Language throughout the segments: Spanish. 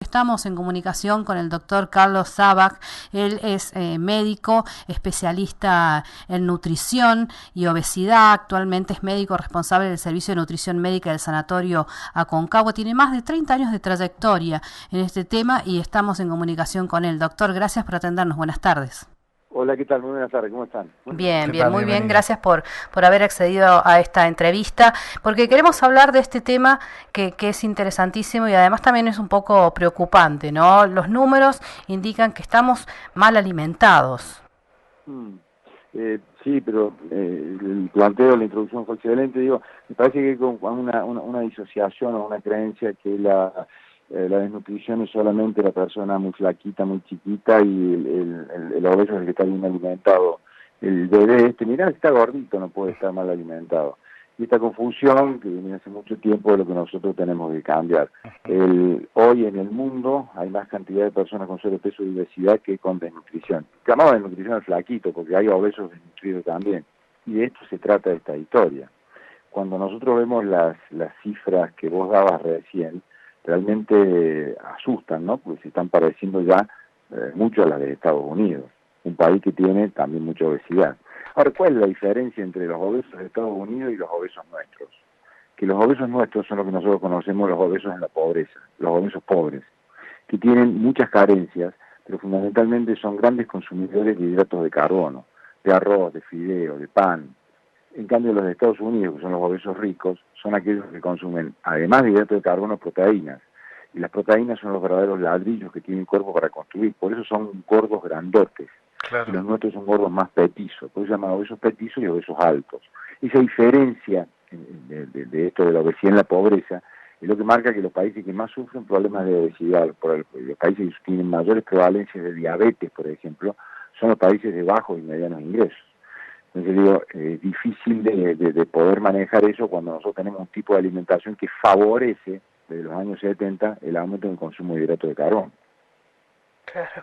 Estamos en comunicación con el doctor Carlos Sabac. Él es médico, especialista en nutrición y obesidad. Actualmente es médico responsable del Servicio de Nutrición Médica del Sanatorio Aconcagua. Tiene más de 30 años de trayectoria en este tema y estamos en comunicación con él. Doctor, gracias por atendernos. Buenas tardes. Hola, ¿qué tal? Muy buenas tardes, ¿cómo están? Bien, ¿Qué bien, tal? muy bien. Bienvenido. Gracias por haber accedido a esta entrevista, porque queremos hablar de este tema que es interesantísimo y además también es un poco preocupante, ¿no? Los números indican que estamos mal alimentados. Mm, sí, pero el planteo, la introducción fue excelente. Digo, me parece que hay como una disociación o una creencia que la desnutrición es solamente la persona muy flaquita, muy chiquita y el obeso es el que está bien alimentado. El bebé mirá, está gordito, no puede estar mal alimentado. Y esta confusión que viene hace mucho tiempo es lo que nosotros tenemos que cambiar. Hoy en el mundo hay más cantidad de personas con sobrepeso y obesidad que con desnutrición. Llamamos desnutrición al flaquito porque hay obesos desnutridos también. Y de esto se trata esta historia. Cuando nosotros vemos las cifras que vos dabas recién, realmente asustan, ¿no? Porque se están pareciendo ya mucho a las de Estados Unidos, un país que tiene también mucha obesidad. Ahora, ¿cuál es la diferencia entre los obesos de Estados Unidos y los obesos nuestros? Que los obesos nuestros son lo que nosotros conocemos los obesos en la pobreza, los obesos pobres, que tienen muchas carencias, pero fundamentalmente son grandes consumidores de hidratos de carbono, de arroz, de fideo, de pan. En cambio, los de Estados Unidos, que son los obesos ricos, son aquellos que consumen, además de hidratos de carbono, proteínas. Y las proteínas son los verdaderos ladrillos que tiene el cuerpo para construir. Por eso son gordos grandotes. Y Claro. los nuestros son gordos más petizos. Por eso se llaman obesos petizos y obesos altos. Esa diferencia de esto de la obesidad en la pobreza es lo que marca que los países que más sufren problemas de obesidad, los países que tienen mayores prevalencias de diabetes, por ejemplo, son los países de bajos y medianos ingresos. Entonces digo, es difícil de poder manejar eso cuando nosotros tenemos un tipo de alimentación que favorece, desde los años 70, el aumento del consumo de hidratos de carbono. Claro.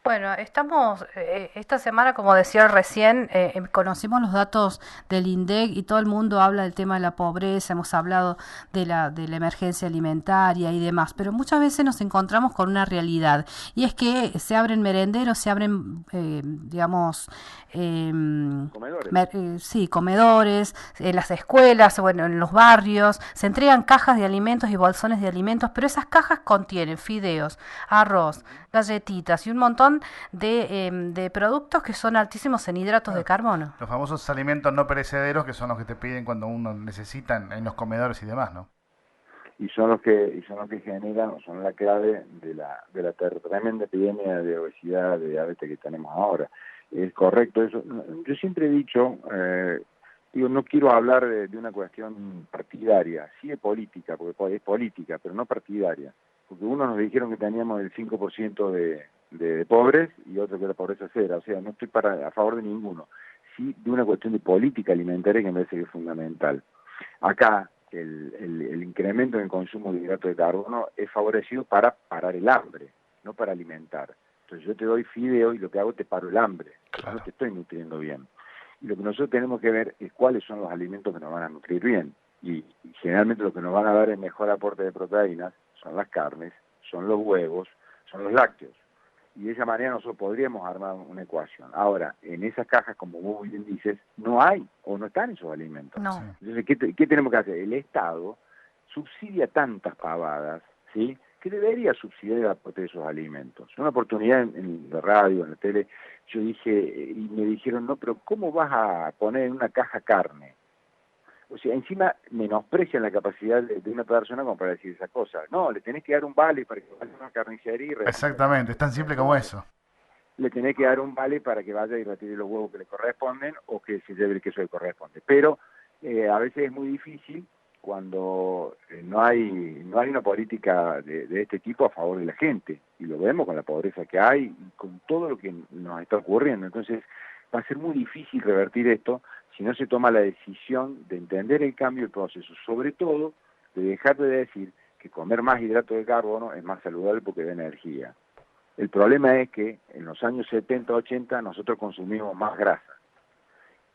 Bueno, estamos esta semana, como decía recién, conocimos los datos del INDEC y todo el mundo habla del tema de la pobreza, hemos hablado de la emergencia alimentaria y demás, pero muchas veces nos encontramos con una realidad y es que se abren merenderos, se abren, digamos, eh, Comedores. sí, comedores, en las escuelas, bueno, en los barrios, se entregan cajas de alimentos y bolsones de alimentos, pero esas cajas contienen fideos, arroz, galletitas y un montón de productos que son altísimos en hidratos de Claro. carbono. Los famosos alimentos no perecederos que son los que te piden cuando uno necesita en los comedores y demás, ¿no? Y son los que generan, o son la clave de la tremenda epidemia de obesidad, de diabetes que tenemos ahora. Es correcto eso. Yo siempre he dicho, digo, no quiero hablar de una cuestión partidaria, sí de política, porque es política, pero no partidaria. Porque unos nos dijeron que teníamos el 5% de pobres y otros que la pobreza cero. O sea, no estoy a favor de ninguno. Sí de una cuestión de política alimentaria que me parece que es fundamental. Acá el incremento en el consumo de hidratos de carbono es favorecido para parar el hambre, no para alimentar. Entonces yo te doy fideo y lo que hago te paro el hambre, pero no Claro. te estoy nutriendo bien. Y lo que nosotros tenemos que ver es cuáles son los alimentos que nos van a nutrir bien. Y generalmente lo que nos van a dar el mejor aporte de proteínas son las carnes, son los huevos, son los lácteos. Y de esa manera nosotros podríamos armar una ecuación. Ahora, en esas cajas, como vos muy bien dices, no hay o no están esos alimentos. Sí. No. Entonces, ¿qué tenemos que hacer? El Estado subsidia tantas pavadas, ¿sí?, que debería subsidiar el aporte de esos alimentos. Una oportunidad en la radio, en la tele, yo dije, y me dijeron, no, pero ¿cómo vas a poner en una caja carne? O sea, encima menosprecian la capacidad de una persona como para decir esa cosa. No, le tenés que dar un vale para que vaya a una carnicería y retire la Exactamente, es tan carne. simple como ¿Cómo? eso. Le tenés que dar un vale para que vaya y retire los huevos que le corresponden o que se lleve el queso que corresponde. Pero a veces es muy difícil cuando no hay una política de este tipo a favor de la gente. Y lo vemos con la pobreza que hay y con todo lo que nos está ocurriendo. Entonces va a ser muy difícil revertir esto si no se toma la decisión de entender el cambio del proceso. Sobre todo, de dejar de decir que comer más hidratos de carbono es más saludable porque da energía. El problema es que en los años 70, 80 nosotros consumimos más grasa.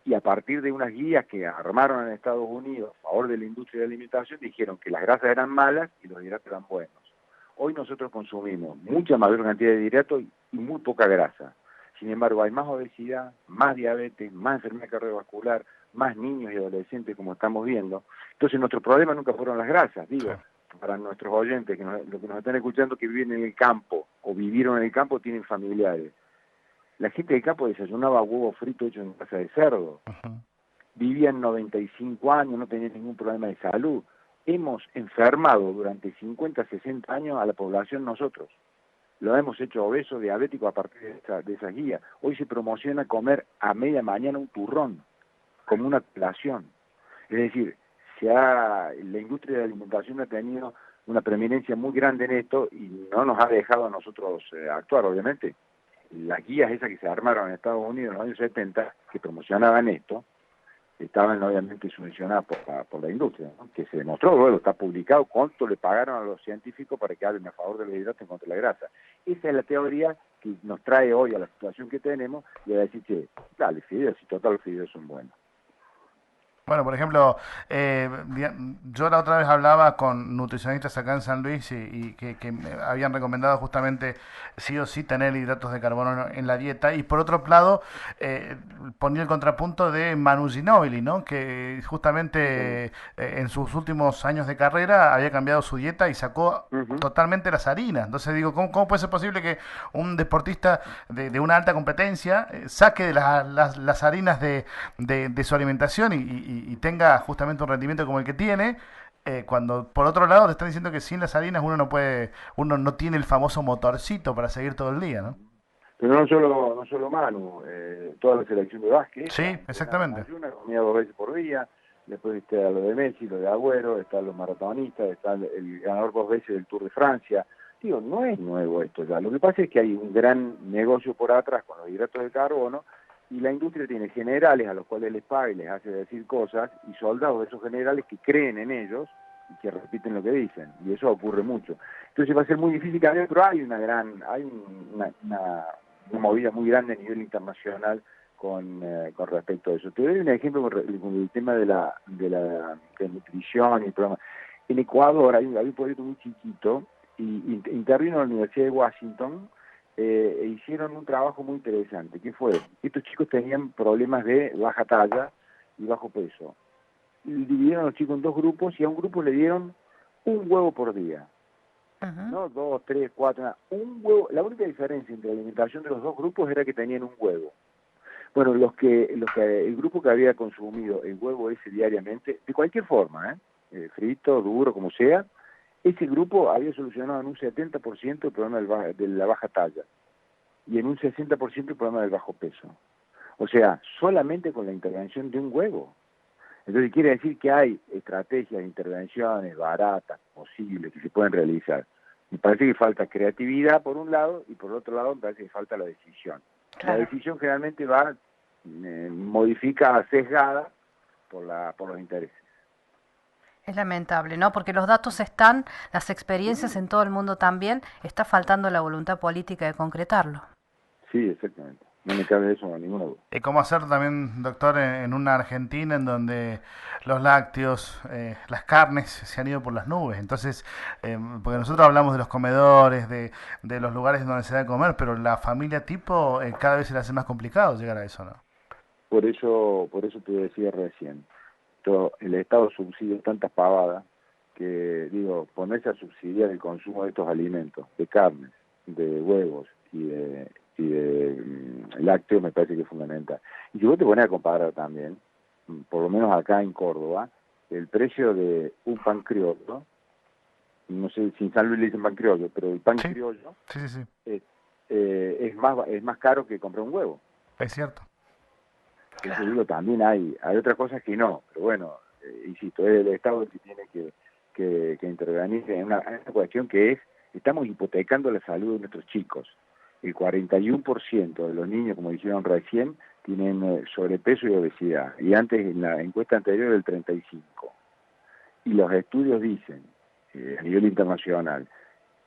Y a partir de unas guías que armaron en Estados Unidos a favor de la industria de la alimentación, dijeron que las grasas eran malas y los hidratos eran buenos. Hoy nosotros consumimos mucha mayor cantidad de hidratos y muy poca grasa. Sin embargo, hay más obesidad, más diabetes, más enfermedad cardiovascular, más niños y adolescentes como estamos viendo. Entonces nuestro problema nunca fueron las grasas, Sí. digo, para nuestros oyentes, los que nos están escuchando que viven en el campo o vivieron en el campo tienen familiares. La gente del campo desayunaba huevo frito hecho en casa de cerdo. Ujú. Vivían 95 años, no tenían ningún problema de salud. Hemos enfermado durante 50, 60 años a la población nosotros. Lo hemos hecho obeso, diabético a partir de esa guía. Hoy se promociona comer a media mañana un turrón, como una colación. Es decir, la industria de la alimentación ha tenido una preeminencia muy grande en esto y no nos ha dejado a nosotros actuar, obviamente. Las guías esas que se armaron en Estados Unidos en los años 70, que promocionaban esto, estaban obviamente subvencionadas por la industria, ¿no? Que se demostró, luego está publicado cuánto le pagaron a los científicos para que hablen a favor de los hidratos en contra de la grasa. Esa es la teoría que nos trae hoy a la situación que tenemos y a decir que, dale, fideos, y total los fideos son buenos. Bueno, por ejemplo, yo la otra vez hablaba con nutricionistas acá en San Luis y que me habían recomendado justamente sí o sí tener hidratos de carbono en la dieta. Y por otro lado, ponía el contrapunto de Manu Ginóbili, ¿no? Que justamente en sus últimos años de carrera había cambiado su dieta y sacó Uh-huh. totalmente las harinas. Entonces digo, ¿cómo puede ser posible que un deportista de una alta competencia saque de las harinas de su alimentación y tenga justamente un rendimiento como el que tiene, cuando por otro lado te están diciendo que sin las harinas uno no tiene el famoso motorcito para seguir todo el día, ¿no? Pero no solo Manu, toda la selección de básquet, Sí, entrenaba en exactamente. ayunas, comía 2 veces por día, después está lo de Messi, lo de Agüero, están los maratonistas, está el ganador 2 veces del Tour de Francia. Digo, no es nuevo esto ya, lo que pasa es que hay un gran negocio por atrás con los hidratos de carbono y la industria tiene generales a los cuales les paga y les hace decir cosas y soldados de esos generales que creen en ellos y que repiten lo que dicen, y eso ocurre mucho. Entonces va a ser muy difícil cambiar, pero hay una movida muy grande a nivel internacional con respecto a eso. Te doy un ejemplo con el tema de nutrición y el programa. En Ecuador hay un proyecto muy chiquito y intervino la Universidad de Washington e hicieron un trabajo muy interesante, que fue, estos chicos tenían problemas de baja talla y bajo peso. Y dividieron a los chicos en 2 grupos y a un grupo le dieron un huevo por día. Ujú. No 2, 3, 4, nada. Un huevo. La única diferencia entre la alimentación de los 2 grupos era que tenían un huevo. Bueno, el grupo que había consumido el huevo ese diariamente, de cualquier forma, frito, duro, como sea, ese grupo había solucionado en un 70% el problema de la baja talla y en un 60% el problema del bajo peso. O sea, solamente con la intervención de un huevo. Entonces quiere decir que hay estrategias, intervenciones baratas, posibles, que se pueden realizar. Me parece que falta creatividad por un lado y por otro lado me parece que falta la decisión. La Claro. decisión generalmente va modificada, sesgada por los intereses. Es lamentable, ¿no? Porque los datos están, las experiencias Sí, en todo el mundo también, está faltando la voluntad política de concretarlo. sí, exactamente. No me cabe de eso ninguna duda. ¿Cómo hacer también, doctor, en una Argentina en donde los lácteos, las carnes se han ido por las nubes? Entonces, porque nosotros hablamos de los comedores, de los lugares donde se da a comer, pero la familia tipo cada vez se le hace más complicado llegar a eso, ¿no? Por eso te decía recién, el Estado subsidia tantas pavadas que, digo, ponerse a subsidiar el consumo de estos alimentos, de carnes, de huevos y de lácteos me parece que es fundamental. Y si vos te pones a comparar también, por lo menos acá en Córdoba, el precio de un pan criollo, no sé si en San Luis le dicen pan criollo, pero el pan Sí, criollo sí, sí, sí, es más caro que comprar un huevo. es cierto. Entonces Claro. digo, también hay otras cosas que no, pero bueno, insisto, es el Estado el que tiene que intervenir en una cuestión que es, estamos hipotecando la salud de nuestros chicos. El 41% de los niños, como dijeron recién, tienen sobrepeso y obesidad, y antes en la encuesta anterior era el 35%. Y los estudios dicen, a nivel internacional,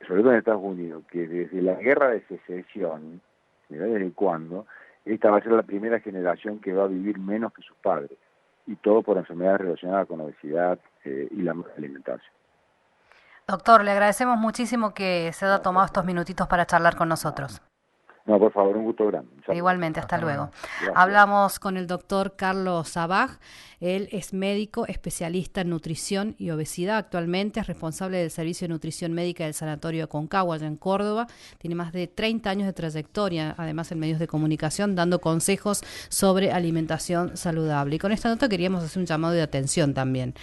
sobre todo en Estados Unidos, que desde la guerra de secesión, mira desde cuándo, esta va a ser la primera generación que va a vivir menos que sus padres, y todo por enfermedades relacionadas con obesidad y la mala alimentación. Doctor, le agradecemos muchísimo que se haya tomado estos minutitos para charlar con nosotros. No, por favor, un gusto grande. Igualmente, hasta luego. Gracias. Hablamos con el doctor Carlos Sabaj. Él es médico especialista en nutrición y obesidad. Actualmente es responsable del Servicio de Nutrición Médica del Sanatorio Aconcagua, allá en Córdoba. Tiene más de 30 años de trayectoria, además en medios de comunicación, dando consejos sobre alimentación saludable. Y con esta nota queríamos hacer un llamado de atención también.